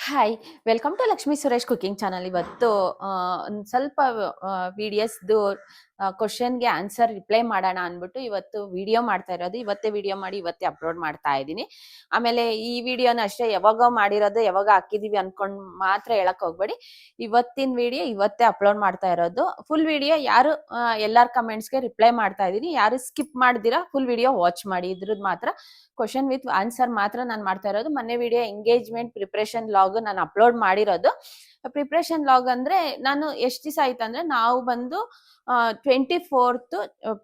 Hi welcome to Lakshmi Suresh cooking channel. ಇವತ್ತು ಒಂದು ಸ್ವಲ್ಪ ವಿಡಿಯೋಸ್ದು ಕ್ವಶನ್ಗೆ ಆನ್ಸರ್ ರಿಪ್ಲೈ ಮಾಡೋಣ ಅಂದ್ಬಿಟ್ಟು ಇವತ್ತು ವಿಡಿಯೋ ಮಾಡ್ತಾ ಇರೋದು. ಇವತ್ತೇ ವಿಡಿಯೋ ಮಾಡಿ ಇವತ್ತೇ ಅಪ್ಲೋಡ್ ಮಾಡ್ತಾ ಇದ್ದೀನಿ. ಆಮೇಲೆ ಈ ವಿಡಿಯೋನ ಅಷ್ಟೇ ಯಾವಾಗ ಮಾಡಿರೋದು ಯಾವಾಗ ಹಾಕಿದೀವಿ ಅನ್ಕೊಂಡು ಮಾತ್ರ ಹೇಳಕ್ ಹೋಗ್ಬೇಡಿ. ಇವತ್ತಿನ ವಿಡಿಯೋ ಇವತ್ತೇ ಅಪ್ಲೋಡ್ ಮಾಡ್ತಾ ಇರೋದು. ಫುಲ್ ವಿಡಿಯೋ ಯಾರು ಎಲ್ಲಾರ ಕಮೆಂಟ್ಸ್ಗೆ ರಿಪ್ಲೈ ಮಾಡ್ತಾ ಇದ್ದೀನಿ. ಯಾರು ಸ್ಕಿಪ್ ಮಾಡ್ದಿರಾ ಫುಲ್ ವಿಡಿಯೋ ವಾಚ್ ಮಾಡಿ. ಇದ್ರದ್ದು ಮಾತ್ರ ಕ್ವಶನ್ ವಿತ್ ಆನ್ಸರ್ ಮಾತ್ರ ನಾನು ಮಾಡ್ತಾ ಇರೋದು. ಮೊನ್ನೆ ವಿಡಿಯೋ ಎಂಗೇಜ್ಮೆಂಟ್ ಪ್ರಿಪ್ರೇಷನ್ ಲಾಗ್ ನಾನು ಅಪ್ಲೋಡ್ ಮಾಡಿರೋದು. ಪ್ರಿಪ್ರೇಷನ್ ಲಾಗ್ ಅಂದ್ರೆ ನಾನು ಎಷ್ಟು ದಿವಸ ಆಯ್ತು ಅಂದ್ರೆ ನಾವು ಬಂದು 24th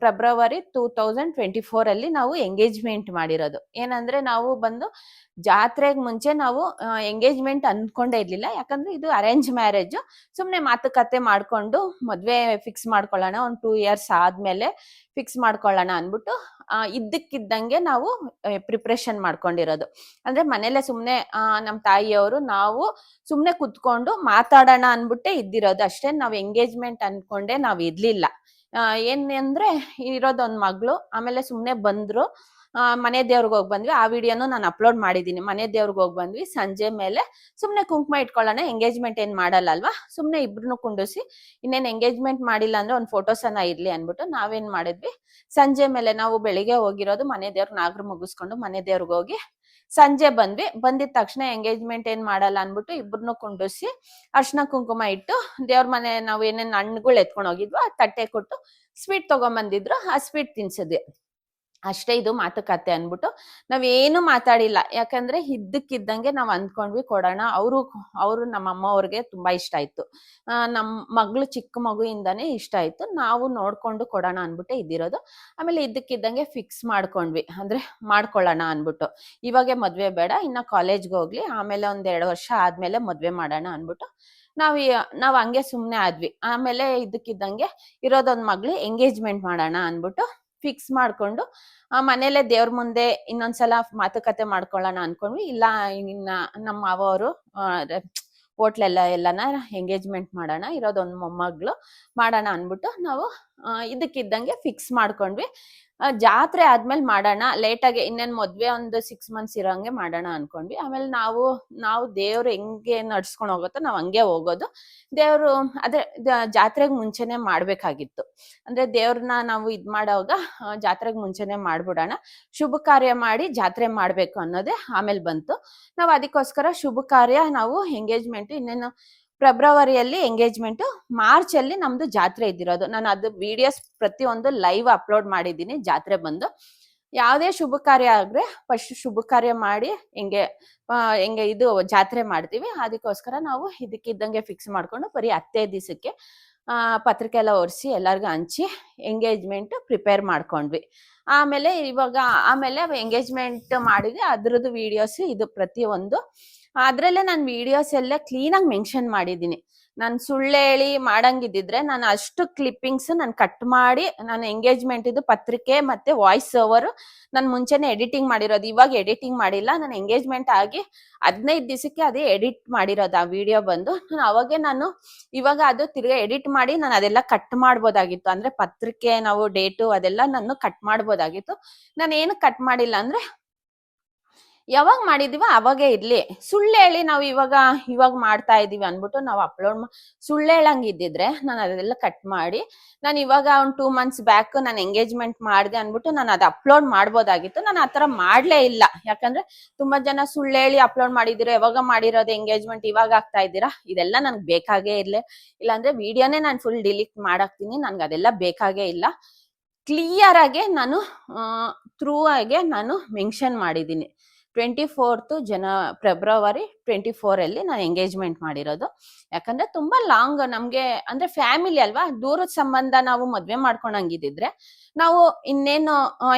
ಫೆಬ್ರವರಿ 2024 ಅಲ್ಲಿ ನಾವು ಎಂಗೇಜ್ಮೆಂಟ್ ಮಾಡಿರೋದು. ಏನಂದ್ರೆ ನಾವು ಬಂದು ಜಾತ್ರೆಗೆ ಮುಂಚೆ ನಾವು ಎಂಗೇಜ್ಮೆಂಟ್ ಅನ್ಕೊಂಡೇ ಇರ್ಲಿಲ್ಲ. ಯಾಕಂದ್ರೆ ಇದು ಅರೇಂಜ್ ಮ್ಯಾರೇಜ್. ಸುಮ್ನೆ ಮಾತುಕತೆ ಮಾಡ್ಕೊಂಡು ಮದ್ವೆ ಫಿಕ್ಸ್ ಮಾಡ್ಕೊಳ್ಳೋಣ, ಒಂದು 2 years ಆದ್ಮೇಲೆ ಫಿಕ್ಸ್ ಮಾಡ್ಕೊಳ್ಳೋಣ ಅನ್ಬಿಟ್ಟು ಇದ್ದಕ್ಕಿದ್ದಂಗೆ ನಾವು ಪ್ರಿಪ್ರೇಷನ್ ಮಾಡ್ಕೊಂಡಿರೋದು. ಅಂದ್ರೆ ಮನೇಲೆ ಸುಮ್ನೆ ನಮ್ ತಾಯಿಯವರು ನಾವು ಸುಮ್ನೆ ಕುತ್ಕೊಂಡು ಮಾತಾಡೋಣ ಅನ್ಬಿಟ್ಟೆ ಇದ್ದಿರೋದು ಅಷ್ಟೇ. ನಾವ್ ಎಂಗೇಜ್ಮೆಂಟ್ ಅನ್ಕೊಂಡೆ ನಾವ್ ಇರ್ಲಿಲ್ಲ. ಏನಂದ್ರೆ ಇರೋದೊಂದ್ ಮಗಳು, ಆಮೇಲೆ ಸುಮ್ನೆ ಬಂದ್ರು. ಮನೆ ದೇವ್ರಿಗೆ ಹೋಗಿ ಬಂದ್ವಿ. ಆ ವಿಡಿಯೋನು ನಾನು ಅಪ್ಲೋಡ್ ಮಾಡಿದೀನಿ. ಮನೆ ದೇವ್ರಿಗೆ ಹೋಗಿ ಬಂದ್ವಿ. ಸಂಜೆ ಮೇಲೆ ಸುಮ್ನೆ ಕುಂಕುಮ ಇಟ್ಕೊಳ್ಳೋಣ, ಎಂಗೇಜ್ಮೆಂಟ್ ಏನ್ ಮಾಡಲ್ಲ ಅಲ್ವಾ, ಸುಮ್ನೆ ಇಬ್ರು ಕುಂಡಿಸಿ ಇನ್ನೇನ್ ಎಂಗೇಜ್ಮೆಂಟ್ ಮಾಡಿಲ್ಲ ಅಂದ್ರೆ ಒಂದ್ ಫೋಟೋಸ್ ಅನ್ನ ಇರ್ಲಿ ಅನ್ಬಿಟ್ಟು ನಾವೇನ್ ಮಾಡಿದ್ವಿ, ಸಂಜೆ ಮೇಲೆ ನಾವು ಬೆಳಿಗ್ಗೆ ಹೋಗಿರೋದು ಮನೆ ದೇವ್ರ ನಾಗರು ಮುಗಿಸ್ಕೊಂಡು ಮನೆ ದೇವ್ರಿಗೆ ಹೋಗಿ ಸಂಜೆ ಬಂದ್ವಿ. ಬಂದಿದ ತಕ್ಷಣ ಎಂಗೇಜ್ಮೆಂಟ್ ಏನ್ ಮಾಡಲ್ಲ ಅನ್ಬಿಟ್ಟು ಇಬ್ರು ಕುಂಡಿಸಿ ಅರ್ಶಿನ ಕುಂಕುಮ ಇಟ್ಟು ದೇವ್ರ ಮನೆ ನಾವು ಏನೇನ್ ಹಣ್ಣುಗಳು ಎತ್ಕೊಂಡು ಹೋಗಿದ್ವು ಆ ತಟ್ಟೆ ಕೊಟ್ಟು ಸ್ವೀಟ್ ತಗೊಂಬಂದಿದ್ರು. ಆ ಸ್ವೀಟ್ ತಿನ್ಸಿದ್ವಿ ಅಷ್ಟೇ. ಇದು ಮಾತುಕತೆ ಅನ್ಬಿಟ್ಟು ನಾವೇನು ಮಾತಾಡಿಲ್ಲ. ಯಾಕಂದ್ರೆ ಇದ್ದಕ್ಕಿದ್ದಂಗೆ ನಾವ್ ಅಂದ್ಕೊಂಡ್ವಿ ಕೊಡೋಣ. ಅವರು ನಮ್ಮ ಅಮ್ಮ ಅವ್ರಿಗೆ ತುಂಬಾ ಇಷ್ಟ ಆಯ್ತು. ನಮ್ ಮಗಳು ಚಿಕ್ಕ ಮಗುಯಿಂದಾನೇ ಇಷ್ಟ ಆಯ್ತು. ನಾವು ನೋಡ್ಕೊಂಡು ಕೊಡೋಣ ಅನ್ಬಿಟ್ಟೆ ಇದ್ದಿರೋದು. ಆಮೇಲೆ ಇದ್ದಕ್ಕಿದ್ದಂಗೆ ಫಿಕ್ಸ್ ಮಾಡ್ಕೊಂಡ್ವಿ, ಅಂದ್ರೆ ಮಾಡ್ಕೊಳ್ಳೋಣ ಅನ್ಬಿಟ್ಟು. ಇವಾಗೆ ಮದ್ವೆ ಬೇಡ, ಇನ್ನ ಕಾಲೇಜ್ಗೆ ಹೋಗ್ಲಿ, ಆಮೇಲೆ ಒಂದ್ 2 ವರ್ಷ ಆದ್ಮೇಲೆ ಮದ್ವೆ ಮಾಡೋಣ ಅನ್ಬಿಟ್ಟು ನಾವ್ ಹಂಗೆ ಸುಮ್ನೆ ಆದ್ವಿ. ಆಮೇಲೆ ಇದ್ದಕ್ಕಿದ್ದಂಗೆ ಇರೋದೊಂದ್ ಮಗ್ಳು ಎಂಗೇಜ್ಮೆಂಟ್ ಮಾಡೋಣ ಅನ್ಬಿಟ್ಟು ಫಿಕ್ಸ್ ಮಾಡ್ಕೊಂಡು ಮನೇಲೆ ದೇವ್ರ ಮುಂದೆ ಇನ್ನೊಂದ್ಸಲ ಮಾತುಕತೆ ಮಾಡ್ಕೊಳ್ಳೋಣ ಅನ್ಕೊಂಡ್ವಿ. ಇಲ್ಲ ಇನ್ನ ನಮ್ಮ ಮಾವ ಅವರು ಎಲ್ಲಾನ ಎಂಗೇಜ್ಮೆಂಟ್ ಮಾಡೋಣ, ಇರೋದೊಂದು ಮೊಮ್ಮಗಳು ಮಾಡೋಣ ಅನ್ಬಿಟ್ಟು ನಾವು ಇದಕ್ಕಿದ್ದಂಗೆ ಫಿಕ್ಸ್ ಮಾಡ್ಕೊಂಡ್ವಿ. ಜಾತ್ರೆ ಆದ್ಮೇಲೆ ಮಾಡೋಣ, ಲೇಟಾಗಿ ಇನ್ನೇನ್ ಮದ್ವೆ ಒಂದು 6 months ಇರೋಂಗೆ ಮಾಡೋಣ ಅನ್ಕೊಂಡ್ವಿ. ಆಮೇಲೆ ನಾವು ದೇವ್ರು ಹೆಂಗೆ ನಡ್ಸ್ಕೊಂಡ್ ಹೋಗುತ್ತೋ ನಾವ್ ಹಂಗೆ ಹೋಗೋದು. ದೇವ್ರು ಅದೇ ಜಾತ್ರೆಗೆ ಮುಂಚೆನೆ ಮಾಡ್ಬೇಕಾಗಿತ್ತು. ಅಂದ್ರೆ ದೇವ್ರನ್ನ ನಾವು ಇದ್ ಮಾಡೋವಾಗ ಜಾತ್ರೆಗೆ ಮುಂಚೆನೆ ಮಾಡ್ಬಿಡೋಣ, ಶುಭ ಕಾರ್ಯ ಮಾಡಿ ಜಾತ್ರೆ ಮಾಡ್ಬೇಕು ಅನ್ನೋದೇ ಆಮೇಲೆ ಬಂತು. ನಾವ್ ಅದಕ್ಕೋಸ್ಕರ ಶುಭ ಕಾರ್ಯ ನಾವು ಎಂಗೇಜ್ಮೆಂಟ್ ಇನ್ನೇನು ಫೆಬ್ರವರಿಯಲ್ಲಿ ಎಂಗೇಜ್ಮೆಂಟ್, ಮಾರ್ಚ್ ಅಲ್ಲಿ ನಮ್ದು ಜಾತ್ರೆ ಇದ್ದಿರೋದು. ನಾನು ಅದು ವಿಡಿಯೋಸ್ ಪ್ರತಿಯೊಂದು ಲೈವ್ ಅಪ್ಲೋಡ್ ಮಾಡಿದ್ದೀನಿ. ಜಾತ್ರೆ ಬಂದು ಯಾವುದೇ ಶುಭ ಕಾರ್ಯ ಆದ್ರೆ ಫಸ್ಟ್ ಶುಭ ಕಾರ್ಯ ಮಾಡಿ ಹೆಂಗೆ ಇದು ಜಾತ್ರೆ ಮಾಡ್ತೀವಿ. ಅದಕ್ಕೋಸ್ಕರ ನಾವು ಇದಕ್ಕಿದ್ದಂಗೆ ಫಿಕ್ಸ್ ಮಾಡ್ಕೊಂಡು ಬರೀ 10 ದಿವಸಕ್ಕೆ ಪತ್ರಿಕೆ ಎಲ್ಲ ಒರೆಸಿ ಎಲ್ಲರಿಗೂ ಹಂಚಿ ಎಂಗೇಜ್ಮೆಂಟ್ ಪ್ರಿಪೇರ್ ಮಾಡ್ಕೊಂಡ್ವಿ. ಆಮೇಲೆ ಆಮೇಲೆ ಎಂಗೇಜ್ಮೆಂಟ್ ಮಾಡಿದ್ವಿ. ಅದ್ರದ್ದು ವಿಡಿಯೋಸ್ ಇದು ಪ್ರತಿಯೊಂದು ಅದ್ರಲ್ಲೇ ನಾನು ವಿಡಿಯೋಸ್ ಎಲ್ಲ ಕ್ಲೀನಾಗಿ ಮೆನ್ಷನ್ ಮಾಡಿದ್ದೀನಿ. ನಾನು ಸುಳ್ಳು ಹೇಳಿ ಮಾಡಂಗಿದ್ದಿದ್ರೆ ನಾನು ಅಷ್ಟು ಕ್ಲಿಪ್ಪಿಂಗ್ಸ್ ನಾನು ಕಟ್ ಮಾಡಿ ನಾನು ಎಂಗೇಜ್ಮೆಂಟ್ ಇದು ಪತ್ರಿಕೆ ಮತ್ತೆ ವಾಯ್ಸ್ ಓವರ್ ನಾನು ಮುಂಚೆನೆ ಎಡಿಟಿಂಗ್ ಮಾಡಿರೋದು. ಇವಾಗ ಎಡಿಟಿಂಗ್ ಮಾಡಿಲ್ಲ. ನಾನು ಎಂಗೇಜ್ಮೆಂಟ್ ಆಗಿ 15 ದಿವಸಕ್ಕೆ ಅದೇ ಎಡಿಟ್ ಮಾಡಿರೋದು ಆ ವಿಡಿಯೋ ಬಂದು. ನಾನು ಇವಾಗ ಅದು ತಿರ್ಗಾ ಎಡಿಟ್ ಮಾಡಿ ನಾನು ಅದೆಲ್ಲ ಕಟ್ ಮಾಡ್ಬೋದಾಗಿತ್ತು. ಅಂದ್ರೆ ಪತ್ರಿಕೆ ನಾವು ಡೇಟು ಅದೆಲ್ಲ ನಾನು ಕಟ್ ಮಾಡ್ಬೋದಾಗಿತ್ತು. ನಾನು ಏನು ಕಟ್ ಮಾಡಿಲ್ಲ. ಅಂದ್ರೆ ಯಾವಾಗ ಮಾಡಿದೀವ ಅವಾಗೇ ಇರ್ಲಿ. ಸುಳ್ಳು ಹೇಳಿ ನಾವು ಇವಾಗ ಮಾಡ್ತಾ ಇದೀವಿ ಅನ್ಬಿಟ್ಟು ನಾವು ಸುಳ್ಳು ಹೇಳಂಗಿದ್ದಿದ್ರೆ ನಾನು ಅದೆಲ್ಲ ಕಟ್ ಮಾಡಿ ನಾನು ಇವಾಗ ಒಂದು 2 months ಬ್ಯಾಕ್ ನಾನು ಎಂಗೇಜ್ಮೆಂಟ್ ಮಾಡಿದೆ ಅನ್ಬಿಟ್ಟು ನಾನು ಅದು ಅಪ್ಲೋಡ್ ಮಾಡ್ಬೋದಾಗಿತ್ತು. ನಾನು ಆತರ ಮಾಡ್ಲೇ ಇಲ್ಲ. ಯಾಕಂದ್ರೆ ತುಂಬಾ ಜನ ಸುಳ್ಳು ಹೇಳಿ ಅಪ್ಲೋಡ್ ಮಾಡಿದಿರ, ಯಾವಾಗ ಮಾಡಿರೋದು ಎಂಗೇಜ್ಮೆಂಟ್ ಇವಾಗ ಆಗ್ತಾ ಇದ್ದೀರಾ, ಇದೆಲ್ಲ ನನ್ಗೆ ಬೇಕಾಗೇ ಇಲ್ಲಾಂದ್ರೆ ವಿಡಿಯೋನೇ ನಾನು ಫುಲ್ ಡಿಲೀಟ್ ಮಾಡಾಕ್ತೀನಿ. ನನ್ಗೆ ಅದೆಲ್ಲ ಬೇಕಾಗೇ ಇಲ್ಲ. ಕ್ಲಿಯರ್ ಆಗಿ ನಾನು ಥ್ರೂ ಆಗಿ ನಾನು ಮೆನ್ಷನ್ ಮಾಡಿದ್ದೀನಿ. 24th ಫೆಬ್ರವರಿ 24 ಅಲ್ಲಿ ನಾನು ಎಂಗೇಜ್ಮೆಂಟ್ ಮಾಡಿರೋದು. ಯಾಕಂದ್ರೆ ತುಂಬಾ ಲಾಂಗ್ ನಮ್ಗೆ, ಅಂದ್ರೆ ಫ್ಯಾಮಿಲಿ ಅಲ್ವಾ, ದೂರದ ಸಂಬಂಧ ನಾವು ಮದ್ವೆ ಮಾಡ್ಕೊಂಡಂಗಿದ್ರೆ ನಾವು ಇನ್ನೇನು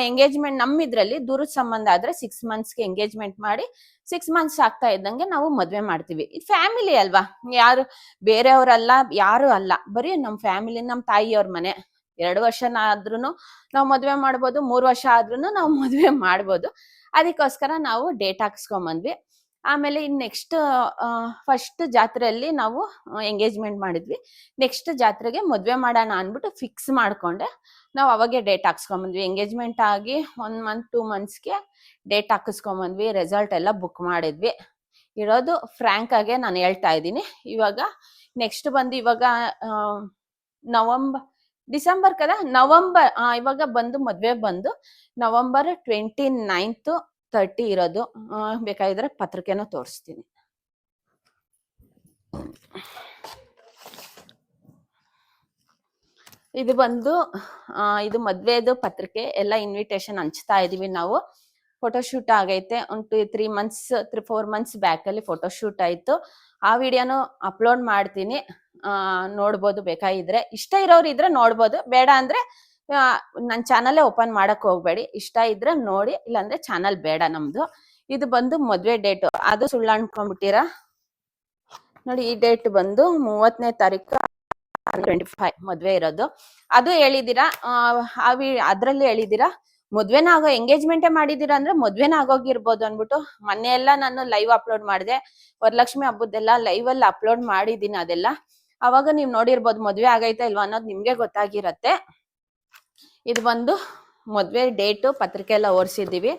ಎಂಗೇಜ್ಮೆಂಟ್ ನಮ್ಮಿದ್ರಲ್ಲಿ ದೂರದ ಸಂಬಂಧ ಆದ್ರೆ 6 monthsಗೆ ಎಂಗೇಜ್ಮೆಂಟ್ ಮಾಡಿ 6 months ಆಗ್ತಾ ಇದ್ದಂಗೆ ನಾವು ಮದ್ವೆ ಮಾಡ್ತೀವಿ. ಇದು ಫ್ಯಾಮಿಲಿ ಅಲ್ವಾ, ಯಾರು ಬೇರೆಯವರಲ್ಲ, ಯಾರು ಅಲ್ಲ, ಬರೀ ನಮ್ ಫ್ಯಾಮಿಲಿ, ನಮ್ ತಾಯಿಯವ್ರ ಮನೆ. 2 ವರ್ಷನ ಆದ್ರೂನು ನಾವು ಮದ್ವೆ ಮಾಡ್ಬೋದು, 3 ವರ್ಷ ಆದ್ರೂನು ನಾವು ಮದ್ವೆ ಮಾಡ್ಬೋದು. ಅದಕ್ಕೋಸ್ಕರ ನಾವು ಡೇಟ್ ಹಾಕ್ಸ್ಕೊಂಬಂದ್ವಿ. ಆಮೇಲೆ ಇನ್ ನೆಕ್ಸ್ಟ್ ಫಸ್ಟ್ ಜಾತ್ರೆಯಲ್ಲಿ ನಾವು ಎಂಗೇಜ್ಮೆಂಟ್ ಮಾಡಿದ್ವಿ. ನೆಕ್ಸ್ಟ್ ಜಾತ್ರೆಗೆ ಮದ್ವೆ ಮಾಡೋಣ ಅನ್ಬಿಟ್ಟು ಫಿಕ್ಸ್ ಮಾಡ್ಕೊಂಡೆ. ನಾವು ಅವಾಗೆ ಡೇಟ್ ಹಾಕ್ಸ್ಕೊಂಬಂದ್ವಿ. ಎಂಗೇಜ್ಮೆಂಟ್ ಆಗಿ 1 month 2 monthsಗೆ ಡೇಟ್ ಹಾಕಿಸ್ಕೊಂಬಂದ್ವಿ. ರೆಸಾರ್ಟ್ ಎಲ್ಲ ಬುಕ್ ಮಾಡಿದ್ವಿ. ಇರೋದು ಫ್ರಾಂಕ್ ಆಗಿ ನಾನು ಹೇಳ್ತಾ ಇದ್ದೀನಿ. ಇವಾಗ ನೆಕ್ಸ್ಟ್ ಬಂದು ಇವಾಗ ಡಿಸೆಂಬರ್ ಕದ ನವಂಬರ್ ಇವಾಗ ಬಂದು ಮದ್ವೆ ಬಂದು ನವಂಬರ್ 29th 30 ಇರೋದು. ಬೇಕಾಗಿದ್ರೆ ಪತ್ರಿಕೆನೂ ತೋರಿಸ್ತೀನಿ. ಇದು ಬಂದು ಇದು ಮದ್ವೆದು ಪತ್ರಿಕೆ ಎಲ್ಲ ಇನ್ವಿಟೇಷನ್ ಹಂಚ್ತಾ ಇದೀವಿ ನಾವು. ಫೋಟೋಶೂಟ್ ಆಗೈತೆ ಒಂದು 4 months ಬ್ಯಾಕ್ ಅಲ್ಲಿ ಫೋಟೋಶೂಟ್ ಆಯ್ತು. ಆ ವಿಡಿಯೋನು ಅಪ್ಲೋಡ್ ಮಾಡ್ತೀನಿ, ನೋಡ್ಬೋದು. ಬೇಕಾಗಿದ್ರೆ ಇಷ್ಟ ಇರೋರು ಇದ್ರೆ ನೋಡ್ಬೋದು, ಬೇಡ ಅಂದ್ರೆ ನನ್ನ ಚಾನಲ್ ಓಪನ್ ಮಾಡಕ್ ಹೋಗ್ಬೇಡಿ. ಇಷ್ಟ ಇದ್ರೆ ನೋಡಿ, ಇಲ್ಲಾಂದ್ರೆ ಚಾನಲ್ ಬೇಡ ನಮ್ದು. ಇದು ಬಂದು ಮದ್ವೆ ಡೇಟ್, ಅದು ಸುಳ್ಳು ಅನ್ಕೊಂಡ್ಬಿಟ್ಟಿರಾ ನೋಡಿ. ಈ ಡೇಟ್ ಬಂದು 30ನೇ ತಾರೀಕು 25 ಮದ್ವೆ ಇರೋದು. ಅದು ಹೇಳಿದಿರಾ, ಅದ್ರಲ್ಲಿ ಹೇಳಿದಿರಾ ಮದ್ವೆನ ಆಗೋ ಎಂಗೇಜ್ಮೆಂಟೇ ಮಾಡಿದೀರಾ ಅಂದ್ರೆ ಮದ್ವೆನ ಆಗೋಗಿರ್ಬೋದು ಅನ್ಬಿಟ್ಟು ಮೊನ್ನೆ ಎಲ್ಲ ನಾನು ಲೈವ್ ಅಪ್ಲೋಡ್ ಮಾಡಿದೆ. ವರಲಕ್ಷ್ಮಿ ಹಬ್ಬದ್ದೆಲ್ಲ ಲೈವ್ ಅಲ್ಲಿ ಅಪ್ಲೋಡ್ ಮಾಡಿದೀನಿ. ಅದೆಲ್ಲ ಅವಾಗ ನೀವ್ ನೋಡಿರ್ಬೋದು ಮದ್ವೆ ಆಗೈತಾ ಇಲ್ವಾ ಅನ್ನೋದು ನಿಮ್ಗೆ ಗೊತ್ತಾಗಿರತ್ತೆ. ಇದು ಬಂದು ಮದ್ವೆ ಡೇಟು ಪತ್ರಿಕೆ ಎಲ್ಲ ಓರ್ಸಿದೀವಿ.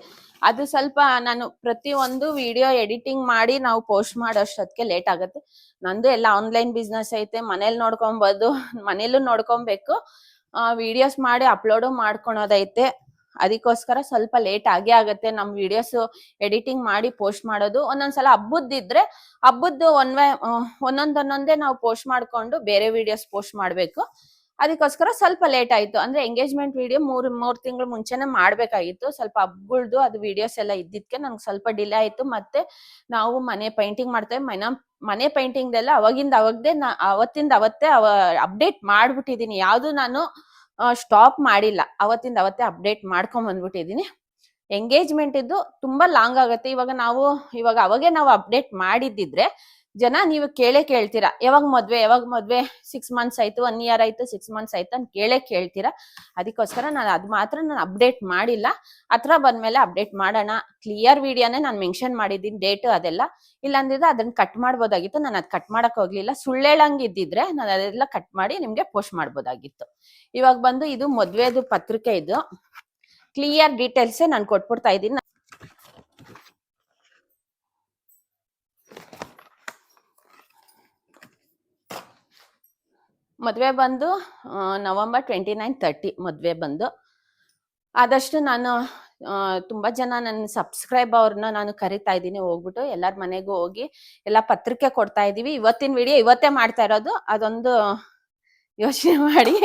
ಅದು ಸ್ವಲ್ಪ ನಾನು ಪ್ರತಿಯೊಂದು ವಿಡಿಯೋ ಎಡಿಟಿಂಗ್ ಮಾಡಿ ನಾವು ಪೋಸ್ಟ್ ಮಾಡೋಷ್ಟೊತ್ತಿಗೆ ಲೇಟ್ ಆಗುತ್ತೆ. ನಂದು ಎಲ್ಲ ಆನ್ಲೈನ್ ಬಿಸ್ನೆಸ್ ಐತೆ, ಮನೇಲಿ ನೋಡ್ಕೊಬೋದು, ಮನೇಲೂ ನೋಡ್ಕೊಬೇಕು, ವಿಡಿಯೋಸ್ ಮಾಡಿ ಅಪ್ಲೋಡು ಮಾಡ್ಕೊಳೋದೈತೆ. ಅದಕ್ಕೋಸ್ಕರ ಸ್ವಲ್ಪ ಲೇಟ್ ಆಗೇ ಆಗತ್ತೆ ನಮ್ ವಿಡಿಯೋಸ್ ಎಡಿಟಿಂಗ್ ಮಾಡಿ ಪೋಸ್ಟ್ ಮಾಡೋದು. ಒಂದೊಂದ್ಸಲ ಹಬ್ಬದಿದ್ರೆ ಹಬ್ಬದ್ದು ಒಂದೊಂದೇ ನಾವು ಪೋಸ್ಟ್ ಮಾಡ್ಕೊಂಡು ಬೇರೆ ವಿಡಿಯೋಸ್ ಪೋಸ್ಟ್ ಮಾಡ್ಬೇಕು. ಅದಕ್ಕೋಸ್ಕರ ಸ್ವಲ್ಪ ಲೇಟ್ ಆಯ್ತು. ಅಂದ್ರೆ ಎಂಗೇಜ್ಮೆಂಟ್ ವಿಡಿಯೋ 3 ತಿಂಗಳು ಮುಂಚೆನೆ ಮಾಡ್ಬೇಕಾಗಿತ್ತು. ಸ್ವಲ್ಪ ಹಬ್ಬಗಳ್ದು ಅದು ವಿಡಿಯೋಸ್ ಎಲ್ಲ ಇದ್ದಿದ್ಕೆ ನನ್ಗೆ ಸ್ವಲ್ಪ ಡಿಲೇ ಆಯ್ತು. ಮತ್ತೆ ನಾವು ಮನೆ ಪೇಂಟಿಂಗ್ ಮಾಡ್ತೇವೆ. ಮನೆ ಪೇಂಟಿಂಗ್ ಎಲ್ಲ ಅವತ್ತಿಂದ ಅವತ್ತೇ ಅಪ್ಡೇಟ್ ಮಾಡ್ಬಿಟ್ಟಿದೀನಿ. ಯಾವ್ದು ನಾನು ಸ್ಟಾಪ್ ಮಾಡಿಲ್ಲ, ಅವತ್ತಿಂದ ಅವತ್ತೇ ಅಪ್ಡೇಟ್ ಮಾಡ್ಕೊಂಡ್ ಬಂದ್ಬಿಟ್ಟಿದೀನಿ. ಎಂಗೇಜ್ಮೆಂಟ್ ಇದ್ದು ತುಂಬಾ ಲಾಂಗ್ ಆಗತ್ತೆ. ಇವಾಗ ಅವಾಗೆ ನಾವು ಅಪ್ಡೇಟ್ ಮಾಡಿದ್ದಿದ್ರೆ ಜನ ನೀವು ಕೇಳ್ತೀರಾ, ಯಾವಾಗ ಮದ್ವೆ 6 months ಆಯ್ತು, 1 year ಆಯ್ತು, 6 months ಆಯ್ತು ಅಂತ ಕೇಳ್ತೀರಾ. ಅದಕ್ಕೋಸ್ಕರ ನಾನು ಅಪ್ಡೇಟ್ ಮಾಡಿಲ್ಲ. ಹತ್ರ ಬಂದ್ಮೇಲೆ ಅಪ್ಡೇಟ್ ಮಾಡೋಣ. ಕ್ಲಿಯರ್ ವಿಡಿಯೋನೇ ನಾನು ಮೆನ್ಷನ್ ಮಾಡಿದ್ದೀನಿ, ಡೇಟ್ ಅದೆಲ್ಲ. ಇಲ್ಲಾಂದಿದ್ರೆ ಅದನ್ನ ಕಟ್ ಮಾಡ್ಬೋದಾಗಿತ್ತು, ನಾನು ಅದ್ ಕಟ್ ಮಾಡಕ್ ಹೋಗ್ಲಿಲ್ಲ. ಸುಳ್ಳೇಳಂಗ್ ಇದ್ದಿದ್ರೆ ನಾನು ಅದೆಲ್ಲ ಕಟ್ ಮಾಡಿ ನಿಮ್ಗೆ ಪೋಸ್ಟ್ ಮಾಡ್ಬೋದಾಗಿತ್ತು. ಇವಾಗ ಬಂದು ಇದು ಮದ್ವೆದು ಪತ್ರಿಕೆ, ಇದು ಕ್ಲಿಯರ್ ಡೀಟೇಲ್ಸ್ ನಾನು ಕೊಟ್ಬಿಡ್ತಾ ಇದ್ದೀನಿ. ಮದ್ವೆ ಬಂದು ನವಂಬರ್ 29 30 ಮದ್ವೆ ಬಂದು. ಆದಷ್ಟು ನಾನು ತುಂಬಾ ಜನ ನನ್ನ ಸಬ್ಸ್ಕ್ರೈಬ್ ಅವ್ರನ್ನ ನಾನು ಕರಿತಾ ಇದ್ದೀನಿ. ಹೋಗ್ಬಿಟ್ಟು ಎಲ್ಲಾರ ಮನೆಗೂ ಹೋಗಿ ಎಲ್ಲ ಪತ್ರಿಕೆ ಕೊಡ್ತಾ ಇದೀವಿ. ಇವತ್ತಿನ ವಿಡಿಯೋ ಇವತ್ತೇ ಮಾಡ್ತಾ ಇರೋದು, ಅದೊಂದು ಯೋಚನೆ ಮಾಡಿ.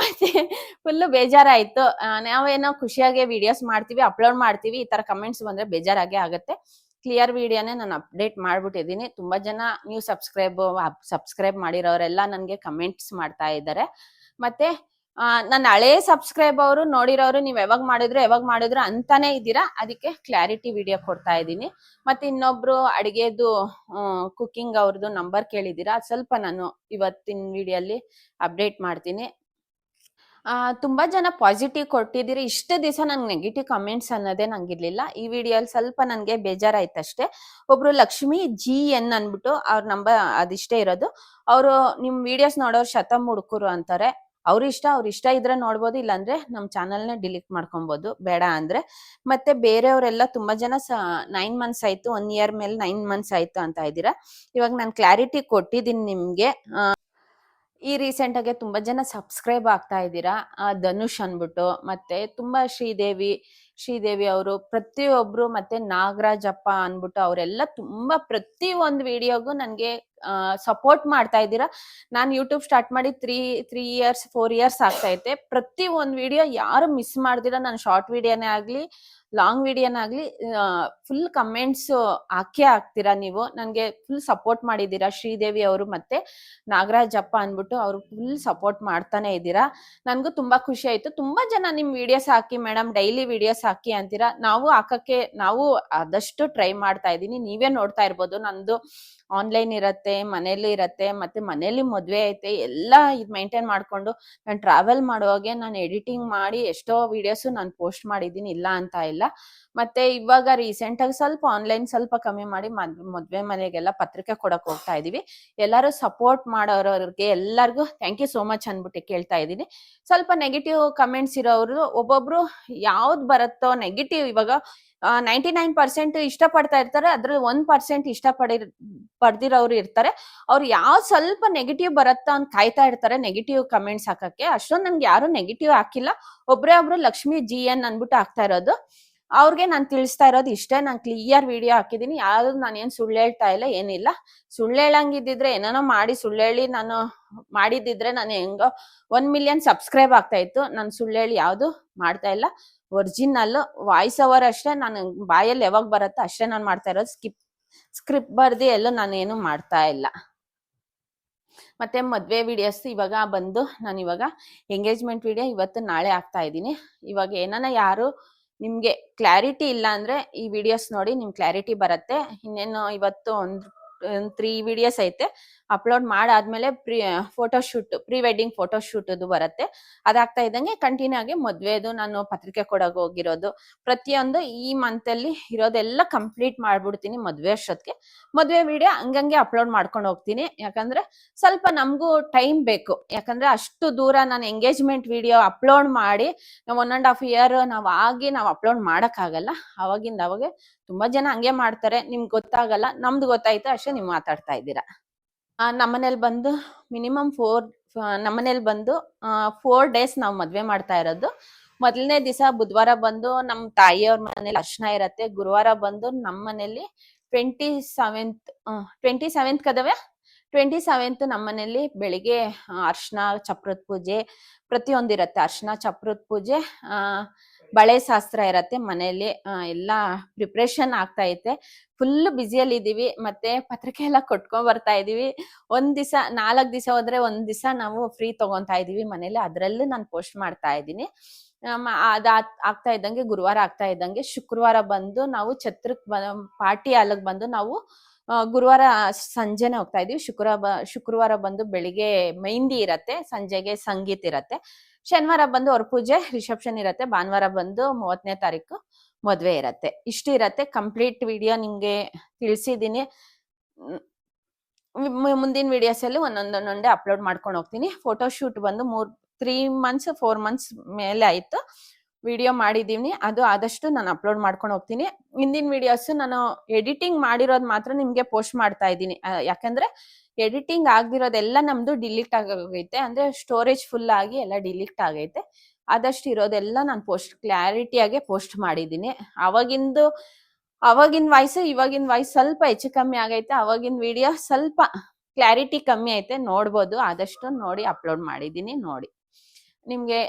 ಮತ್ತೆ ಫುಲ್ ಬೇಜಾರಾಯ್ತು. ನಾವೇನೋ ಖುಷಿಯಾಗಿ ವಿಡಿಯೋಸ್ ಮಾಡ್ತೀವಿ, ಅಪ್ಲೋಡ್ ಮಾಡ್ತೀವಿ, ಈ ತರ ಕಮೆಂಟ್ಸ್ ಬಂದ್ರೆ ಬೇಜಾರಾಗೇ ಆಗತ್ತೆ. ಕ್ಲಿಯರ್ ವಿಡಿಯೋನೇ ನಾನು ಅಪ್ಡೇಟ್ ಮಾಡ್ಬಿಟ್ಟಿದ್ದೀನಿ. ತುಂಬಾ ಜನ ನೀವು ಸಬ್ಸ್ಕ್ರೈಬ್ ಮಾಡಿರೋರೆಲ್ಲ ನನ್ಗೆ ಕಮೆಂಟ್ಸ್ ಮಾಡ್ತಾ ಇದ್ದಾರೆ. ಮತ್ತೆ ನನ್ನ ಹಳೇ ಸಬ್ಸ್ಕ್ರೈಬ್ ಅವರು ನೋಡಿರೋರು ನೀವು ಯಾವಾಗ ಮಾಡಿದ್ರು ಅಂತಾನೆ ಇದ್ದೀರಾ. ಅದಕ್ಕೆ ಕ್ಲಾರಿಟಿ ವಿಡಿಯೋ ಕೊಡ್ತಾ ಇದ್ದೀನಿ. ಮತ್ತೆ ಇನ್ನೊಬ್ರು ಅಡಿಗೆದು ಕುಕಿಂಗ್ ಅವ್ರದ್ದು ನಂಬರ್ ಕೇಳಿದ್ದೀರಾ, ಸ್ವಲ್ಪ ನಾನು ಇವತ್ತಿನ ವಿಡಿಯೋಲಿ ಅಪ್ಡೇಟ್ ಮಾಡ್ತೀನಿ. ತುಂಬಾ ಜನ ಪಾಸಿಟಿವ್ ಕೊಟ್ಟಿದ್ದೀರಿ. ಇಷ್ಟು ದಿವಸ ನಂಗೆ ನೆಗೆಟಿವ್ ಕಮೆಂಟ್ಸ್ ಅನ್ನೋದೇ ನಂಗಿರ್ಲಿಲ್ಲ. ಈ ವಿಡಿಯೋಲಿ ಸ್ವಲ್ಪ ನನ್ಗೆ ಬೇಜಾರಾಯ್ತಷ್ಟೇ. ಒಬ್ರು ಲಕ್ಷ್ಮಿ GN ಅನ್ಬಿಟ್ಟು ಅವ್ರ ನಂಬರ್ ಅದಿಷ್ಟೇ ಇರೋದು. ಅವರು ನಿಮ್ ವಿಡಿಯೋಸ್ ನೋಡೋರು ಶತಂ ಹುಡುಕರು ಅಂತಾರೆ. ಅವ್ರ ಇಷ್ಟ ಇದ್ರೆ ನೋಡ್ಬೋದು, ಇಲ್ಲಾಂದ್ರೆ ನಮ್ ಚಾನಲ್ನ ಡಿಲೀಟ್ ಮಾಡ್ಕೊಬಹುದು, ಬೇಡ ಅಂದ್ರೆ. ಮತ್ತೆ ಬೇರೆಯವರೆಲ್ಲ ತುಂಬಾ ಜನ 9 months ಆಯ್ತು, 1 year ಮೇಲೆ 9 months ಆಯ್ತು ಅಂತ ಇದ್ದೀರಾ. ಇವಾಗ ನಾನು ಕ್ಲಾರಿಟಿ ಕೊಟ್ಟಿದ್ದೀನಿ ನಿಮ್ಗೆ. ಈ ರೀಸೆಂಟ್ ಆಗಿ ತುಂಬಾ ಜನ ಸಬ್ಸ್ಕ್ರೈಬ್ ಆಗ್ತಾ ಇದ್ದೀರಾ. ಧನುಷ್ ಅನ್ಬಿಟ್ಟು, ಮತ್ತೆ ತುಂಬಾ ಶ್ರೀದೇವಿ ಅವರು, ಪ್ರತಿಯೊಬ್ರು, ಮತ್ತೆ ನಾಗರಾಜಪ್ಪ ಅನ್ಬಿಟ್ಟು ಅವರೆಲ್ಲ ತುಂಬಾ ಪ್ರತಿ ಒಂದು ವಿಡಿಯೋಗೂ ನನ್ಗೆ ಸಪೋರ್ಟ್ ಮಾಡ್ತಾ ಇದ್ದೀರಾ. ನಾನು ಯೂಟ್ಯೂಬ್ ಸ್ಟಾರ್ಟ್ ಮಾಡಿ 3 years 4 years ಆಗ್ತಾ ಐತೆ. ಪ್ರತಿ ಒಂದ್ ವಿಡಿಯೋ ಯಾರು ಮಿಸ್ ಮಾಡ್ದಿರಾ, ನಾನು ಶಾರ್ಟ್ ವಿಡಿಯೋನೇ ಆಗ್ಲಿ ಲಾಂಗ್ ವಿಡಿಯೋನೇ ಆಗ್ಲಿ ಫುಲ್ ಕಮೆಂಟ್ಸ್ ಹಾಕ್ತೀರಾ. ನೀವು ನನ್ಗೆ ಫುಲ್ ಸಪೋರ್ಟ್ ಮಾಡಿದ್ದೀರಾ. ಶ್ರೀದೇವಿ ಅವರು ಮತ್ತೆ ನಾಗರಾಜಪ್ಪ ಅನ್ಬಿಟ್ಟು ಅವ್ರು ಫುಲ್ ಸಪೋರ್ಟ್ ಮಾಡ್ತಾನೆ ಇದ್ದೀರಾ. ನನ್ಗೂ ತುಂಬಾ ಖುಷಿ ಆಯ್ತು. ತುಂಬಾ ಜನ ನಿಮ್ ವಿಡಿಯೋಸ್ ಹಾಕಿ ಮೇಡಮ್, ಡೈಲಿ ವಿಡಿಯೋಸ್ ಹಾಕಿ ಅಂತೀರಾ. ನಾವು ಆದಷ್ಟು ಟ್ರೈ ಮಾಡ್ತಾ ಇದ್ದೀನಿ. ನೀವೇ ನೋಡ್ತಾ ಇರ್ಬೋದು, ನಂದು ಆನ್ಲೈನ್ ಇರತ್ತೆ, ಮನೇಲಿ ಇರತ್ತೆ, ಮತ್ತೆ ಮನೇಲಿ ಮದ್ವೆ ಐತೆ, ಎಲ್ಲ ಇದು ಮೈಂಟೈನ್ ಮಾಡ್ಕೊಂಡು ನಾನು ಟ್ರಾವೆಲ್ ಮಾಡುವಾಗೆ ನಾನು ಎಡಿಟಿಂಗ್ ಮಾಡಿ ಎಷ್ಟೋ ವಿಡಿಯೋಸ್ ನಾನು ಪೋಸ್ಟ್ ಮಾಡಿದ್ದೀನಿ, ಇಲ್ಲ ಅಂತ ಇಲ್ಲ. ಮತ್ತೆ ಇವಾಗ ರೀಸೆಂಟ್ ಆಗಿ ಸ್ವಲ್ಪ ಆನ್ಲೈನ್ ಸ್ವಲ್ಪ ಕಮ್ಮಿ ಮಾಡಿ ಮದ್ವೆ ಮನೆಗೆಲ್ಲ ಪತ್ರಿಕೆ ಕೊಡಕ್ ಹೋಗ್ತಾ ಇದೀವಿ. ಎಲ್ಲರೂ ಸಪೋರ್ಟ್ ಮಾಡೋರವ್ರಿಗೆ ಎಲ್ಲರಿಗೂ ಥ್ಯಾಂಕ್ ಯು ಸೋ ಮಚ್ ಅನ್ಬಿಟ್ಟು ಕೇಳ್ತಾ ಇದ್ದೀನಿ. ಸ್ವಲ್ಪ ನೆಗೆಟಿವ್ ಕಮೆಂಟ್ಸ್ ಇರೋರು ಒಬ್ಬೊಬ್ರು ಯಾವ್ದು ಬರುತ್ತೋ ನೆಗೆಟಿವ್, ಇವಾಗ 99% ಇಷ್ಟಪಡ್ತಾ ಇರ್ತಾರೆ, ಅದ್ರಲ್ಲಿ 1% ಪಡ್ದಿರೋರು ಇರ್ತಾರೆ. ಅವ್ರು ಯಾವ ಸ್ವಲ್ಪ ನೆಗೆಟಿವ್ ಬರುತ್ತಾ ಅಂತ ಕಾಯ್ತಾ ಇರ್ತಾರೆ ನೆಗೆಟಿವ್ ಕಮೆಂಟ್ಸ್ ಹಾಕಕ್ಕೆ. ಅಷ್ಟೊಂದು ನನ್ಗೆ ಯಾರು ನೆಗೆಟಿವ್ ಹಾಕಿಲ್ಲ, ಒಬ್ರು ಲಕ್ಷ್ಮಿ GN ಅನ್ಬಿಟ್ಟು ಹಾಕ್ತಾ ಇರೋದು. ಅವ್ರಿಗೆ ನಾನು ತಿಳಿಸ್ತಾ ಇರೋದು ಇಷ್ಟೇ, ನಾನು ಕ್ಲಿಯರ್ ವಿಡಿಯೋ ಹಾಕಿದೀನಿ, ಯಾವ್ದು ನಾನೇನ್ ಸುಳ್ಳು ಹೇಳ್ತಾ ಇಲ್ಲ, ಏನಿಲ್ಲ. ಸುಳ್ಳು ಹೇಳಂಗಿದ್ದಿದ್ರೆ ಏನೇನೋ ಮಾಡಿ ಸುಳ್ಳು ಹೇಳಿ ನಾನು ಮಾಡಿದ್ದಿದ್ರೆ ನಾನು ಹೆಂಗೋ 1 ಮಿಲಿಯನ್ ಸಬ್ಸ್ಕ್ರೈಬ್ ಆಗ್ತಾ ಇತ್ತು. ನಾನು ಸುಳ್ಳು ಹೇಳಿ ಯಾವ್ದು ಮಾಡ್ತಾ ಇಲ್ಲ, ಒರಿಜಿನಲ್ ವಾಯ್ಸ್ ಓವರ್ ಅಷ್ಟೇ. ನಾನು ಬಾಯಲ್ಲಿ ಯಾವಾಗ ಬರುತ್ತೋ ಅಷ್ಟೇ ನಾನು ಮಾಡ್ತಾ ಇರೋದು, ಸ್ಕ್ರಿಪ್ಟ್ ಬರ್ದಿ ಎಲ್ಲೂ ನಾನು ಏನು ಮಾಡ್ತಾ ಇಲ್ಲ. ಮತ್ತೆ ಮದ್ವೆ ವಿಡಿಯೋಸ್ ಇವಾಗ ಬಂದು ನಾನು ಇವಾಗ ಎಂಗೇಜ್ಮೆಂಟ್ ವಿಡಿಯೋ ಇವತ್ತು ನಾಳೆ ಹಾಕ್ತಾ ಇದ್ದೀನಿ. ಇವಾಗ ಏನಾನ ಯಾರು ನಿಮ್ಗೆ ಕ್ಲಾರಿಟಿ ಇಲ್ಲ ಅಂದ್ರೆ ಈ ವಿಡಿಯೋಸ್ ನೋಡಿ ನಿಮ್ ಕ್ಲಾರಿಟಿ ಬರುತ್ತೆ. ಇನ್ನೇನು ಇವತ್ತು ಒಂದು 3 ವಿಡಿಯೋಸ್ ಐತೆ, ಅಪ್ಲೋಡ್ ಮಾಡಾದ್ಮೇಲೆ ಪ್ರೀ ವೆಡ್ಡಿಂಗ್ ಫೋಟೋ ಶೂಟ್ ಬರುತ್ತೆ. ಅದಾಗ್ತಾ ಇದ್ದಂಗೆ ಕಂಟಿನ್ಯೂ ಆಗಿ ಮದ್ವೆದು ನಾನು ಪತ್ರಿಕೆ ಕೊಡೋಕೆ ಹೋಗಿರೋದು ಪ್ರತಿಯೊಂದು ಈ ಮಂತ್ ಅಲ್ಲಿ ಇರೋದೆಲ್ಲ ಕಂಪ್ಲೀಟ್ ಮಾಡ್ಬಿಡ್ತೀನಿ. ಮದ್ವೆ ಅಷ್ಟೊತ್ತಿಗೆ ಮದ್ವೆ ವಿಡಿಯೋ ಹಂಗಂಗೆ ಅಪ್ಲೋಡ್ ಮಾಡ್ಕೊಂಡು ಹೋಗ್ತೀನಿ. ಯಾಕಂದ್ರೆ ಸ್ವಲ್ಪ ನಮಗೂ ಟೈಮ್ ಬೇಕು, ಯಾಕಂದ್ರೆ ಅಷ್ಟು ದೂರ ನಾನು ಎಂಗೇಜ್ಮೆಂಟ್ ವಿಡಿಯೋ ಅಪ್ಲೋಡ್ ಮಾಡಿ 1.5 year ನಾವು ಅಪ್ಲೋಡ್ ಮಾಡಕ್ಕಾಗಲ್ಲ. ಅವಾಗಿಂದ ಅವಾಗ ತುಂಬಾ ಜನ ಹಂಗೆ ಮಾಡ್ತಾರೆ, ನಿಮ್ಗೆ ಗೊತ್ತಾಗಲ್ಲ, ನಮ್ದು ಗೊತ್ತಾಯ್ತು ಅಷ್ಟೇ ನೀವು ಮಾತಾಡ್ತಾ ಇದ್ದೀರಾ. ನಮ್ಮನೇಲಿ ಬಂದು ಮಿನಿಮಮ್ 4 days ನಾವು ಮದ್ವೆ ಮಾಡ್ತಾ ಇರೋದು. ಮೊದಲನೇ ದಿವಸ ಬುಧವಾರ ಬಂದು ನಮ್ಮ ತಾಯಿಯವ್ರ ಮನೇಲಿ ಅರ್ಶನ ಇರತ್ತೆ. ಗುರುವಾರ ಬಂದು ನಮ್ಮ ಮನೇಲಿ 27th ಕದವೆ 27th ನಮ್ಮ ಮನೇಲಿ ಬೆಳಿಗ್ಗೆ ಅರ್ಶನ ಚಪ್ರದ ಪೂಜೆ ಪ್ರತಿಯೊಂದಿರತ್ತೆ. ಅರ್ಶನ ಚಪ್ರದ ಪೂಜೆ, ಬಳೆ ಶಾಸ್ತ್ರ ಇರತ್ತೆ ಮನೇಲಿ. ಎಲ್ಲ ಪ್ರಿಪ್ರೇಷನ್ ಆಗ್ತಾ ಐತೆ, ಫುಲ್ ಬ್ಯುಸಿಯಲ್ಲಿ ಇದೀವಿ. ಮತ್ತೆ ಪತ್ರಿಕೆ ಎಲ್ಲ ಕೊಟ್ಕೊಂಡ್ ಬರ್ತಾ ಇದೀವಿ. 4 ದಿವಸ ಹೋದ್ರೆ 1 ದಿವಸ ನಾವು ಫ್ರೀ ತಗೊಂತಾ ಇದೀವಿ ಮನೇಲಿ, ಅದ್ರಲ್ಲೂ ನಾನು ಪೋಸ್ಟ್ ಮಾಡ್ತಾ ಇದ್ದೀನಿ. ಆಗ್ತಾ ಇದ್ದಂಗೆ ಗುರುವಾರ ಆಗ್ತಾ ಇದ್ದಂಗೆ ಶುಕ್ರವಾರ ಬಂದು ನಾವು ಛತ್ರಕ್ ಪಾರ್ಟಿ ಹಾಲ್ಗೆ ಬಂದು ನಾವು ಗುರುವಾರ ಸಂಜೆನೆ ಹೋಗ್ತಾ ಇದೀವಿ. ಶುಕ್ರವಾರ ಬಂದು ಬೆಳಿಗ್ಗೆ ಮೆಹಂದಿ ಇರತ್ತೆ, ಸಂಜೆಗೆ ಸಂಗೀತ ಇರತ್ತೆ. ಶನಿವಾರ ಬಂದು ಅವ್ರ ಪೂಜೆ ರಿಸೆಪ್ಷನ್ ಇರತ್ತೆ. ಭಾನುವಾರ ಬಂದು 30ನೇ ತಾರೀಕು ಮದ್ವೆ ಇರತ್ತೆ. ಇಷ್ಟು ಇರತ್ತೆ. ಕಂಪ್ಲೀಟ್ ವಿಡಿಯೋ ನಿಮ್ಗೆ ತಿಳಿಸಿದೀನಿ. ಮುಂದಿನ ವಿಡಿಯೋಸ್ ಅಲ್ಲಿ ಒಂದೊಂದೇ ಅಪ್ಲೋಡ್ ಮಾಡ್ಕೊಂಡು ಹೋಗ್ತೀನಿ. ಫೋಟೋ ಶೂಟ್ ಬಂದು 4 months ಮೇಲೆ ಆಯ್ತು ವಿಡಿಯೋ ಮಾಡಿದೀನಿ. ಅದು ಆದಷ್ಟು ನಾನು ಅಪ್ಲೋಡ್ ಮಾಡ್ಕೊಂಡು ಹೋಗ್ತೀನಿ. ಹಿಂದಿನ ವಿಡಿಯೋಸ್ ನಾನು ಎಡಿಟಿಂಗ್ ಮಾಡಿರೋದು ಮಾತ್ರ ನಿಮ್ಗೆ ಪೋಸ್ಟ್ ಮಾಡ್ತಾ ಇದ್ದೀನಿ. ಯಾಕಂದ್ರೆ ಎಡಿಟಿಂಗ್ ಆಗದಿರೋದೆಲ್ಲ ನಮ್ದು ಡಿಲೀಟ್ ಆಗೋಗೈತೆ, ಅಂದ್ರೆ ಸ್ಟೋರೇಜ್ ಫುಲ್ ಆಗಿ ಎಲ್ಲ ಡಿಲೀಟ್ ಆಗೈತೆ. ಆದಷ್ಟು ಇರೋದೆಲ್ಲ ನಾನು ಕ್ಲಾರಿಟಿಯಾಗೆ ಪೋಸ್ಟ್ ಮಾಡಿದ್ದೀನಿ. ಅವಾಗಿನ ವಾಯ್ಸ್ ಇವಾಗಿನ ವಾಯ್ಸ್ ಸ್ವಲ್ಪ ಹೆಚ್ಚು ಕಮ್ಮಿ ಆಗೈತೆ. ಅವಾಗಿನ ವಿಡಿಯೋ ಸ್ವಲ್ಪ ಕ್ಲಾರಿಟಿ ಕಮ್ಮಿ ಐತೆ, ನೋಡ್ಬೋದು. ಆದಷ್ಟು ನೋಡಿ ಅಪ್ಲೋಡ್ ಮಾಡಿದ್ದೀನಿ, ನೋಡಿ. ನಿಮ್ಗೆ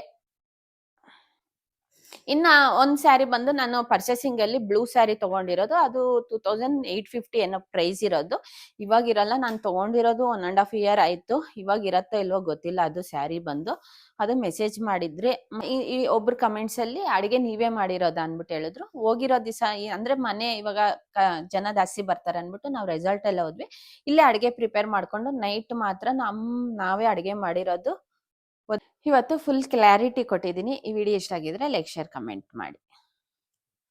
ಇನ್ನ ಒಂದ್ ಸ್ಯಾರಿ ಬಂದು ನಾನು ಪರ್ಚೇಸಿಂಗ್ ಅಲ್ಲಿ ಬ್ಲೂ ಸ್ಯಾರಿ ತಗೊಂಡಿರೋದು. ಅದು 2850 ಏನೋ ಪ್ರೈಸ್ ಇರೋದು. ಇವಾಗ ಇರಲ್ಲ, ನಾನು ತಗೊಂಡಿರೋದು 1.5 year ಆಯ್ತು. ಇವಾಗ ಇರತ್ತೋ ಇಲ್ವೋ ಗೊತ್ತಿಲ್ಲ. ಅದು ಸ್ಯಾರಿ ಬಂದು ಅದು ಮೆಸೇಜ್ ಮಾಡಿದ್ರೆ ಈ ಒಬ್ರು ಕಮೆಂಟ್ಸ್ ಅಲ್ಲಿ ಅಡಿಗೆ ನೀವೇ ಮಾಡಿರೋದ ಅನ್ಬಿಟ್ಟು ಹೇಳಿದ್ರು. ಹೋಗಿರೋ ದಿವಸ ಅಂದ್ರೆ ಮನೆ ಇವಾಗ ಜನ ಜಾಸ್ತಿ ಬರ್ತಾರೆ ಅನ್ಬಿಟ್ಟು ನಾವು ರೆಸಾರ್ಟ್ ಎಲ್ಲ ಹೋದ್ವಿ. ಇಲ್ಲೇ ಅಡಿಗೆ ಪ್ರಿಪೇರ್ ಮಾಡ್ಕೊಂಡು ನೈಟ್ ಮಾತ್ರ ನಾವೇ ಅಡಿಗೆ ಮಾಡಿರೋದು. ಇವತ್ತು ಫುಲ್ ಕ್ಲಾರಿಟಿ ಕೊಟ್ಟಿದ್ದೀನಿ. ಈ ವಿಡಿಯೋ ಇಷ್ಟ ಆಗಿದ್ರೆ ಲೈಕ್, ಶೇರ್, ಕಮೆಂಟ್ ಮಾಡಿ.